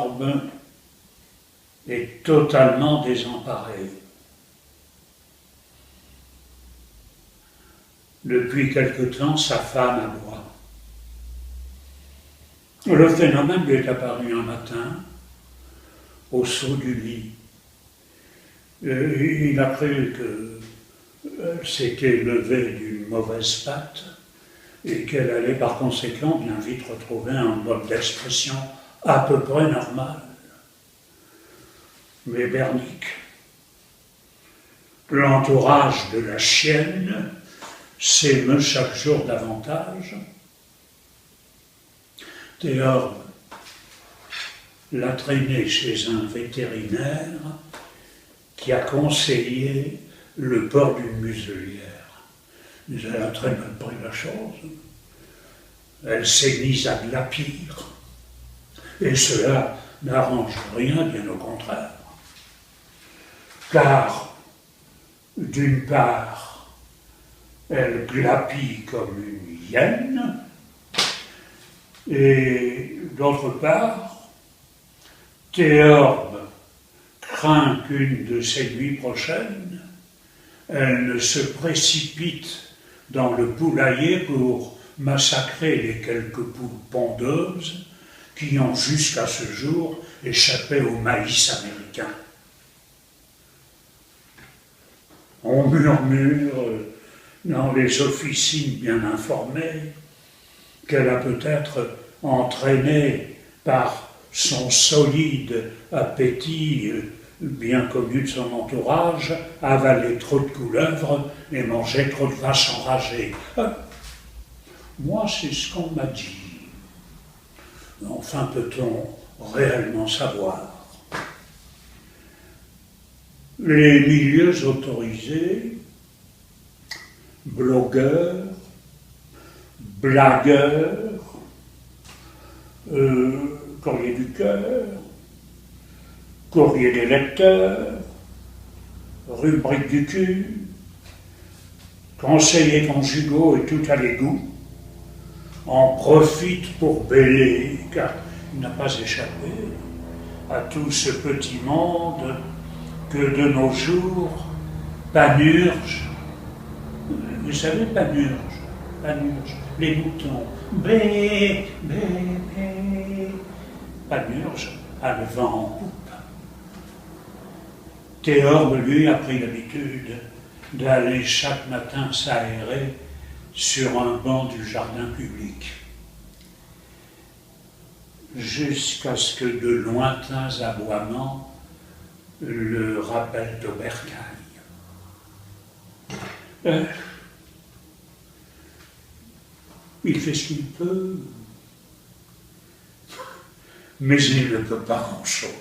Théorbe est totalement désemparé. Depuis quelque temps, sa femme aboie. Le phénomène lui est apparu un matin, au saut du lit. Il a cru qu'elle s'était levée d'une mauvaise patte et qu'elle allait par conséquent bien vite retrouver un mode d'expression à peu près normal. Mais bernique. L'entourage de la chienne s'émeut chaque jour davantage. Théorbe l'a traîné chez un vétérinaire qui a conseillé le port d'une muselière. Mais elle a très mal pris la chose. Elle s'est mise à glapir. Et cela n'arrange rien, bien au contraire. Car, d'une part, elle glapit comme une hyène, et d'autre part, Théorbe craint qu'une de ces nuits prochaines, elle ne se précipite dans le poulailler pour massacrer les quelques poules pondeuses qui ont jusqu'à ce jour échappé au maïs américain. On murmure dans les officines bien informées qu'elle a peut-être entraîné par son solide appétit bien connu de son entourage, avalé trop de couleuvres et mangé trop de vaches enragées. Moi, c'est ce qu'on m'a dit. Enfin, peut-on réellement savoir? Les milieux autorisés, blogueurs, blagueurs, courrier du cœur, courrier des lecteurs, rubrique du cul, conseillers conjugaux et tout à l'égout, en profitent pour bêler, car il n'a pas échappé à tout ce petit monde que de nos jours, Panurge, vous savez Panurge, les moutons, bé, bé, bé, Panurge a le vent en poupe. Théorbe, lui, a pris l'habitude d'aller chaque matin s'aérer sur un banc du jardin public, jusqu'à ce que de lointains aboiements le rappellent au bercail. Il fait ce qu'il peut, mais il ne peut pas grand-chose.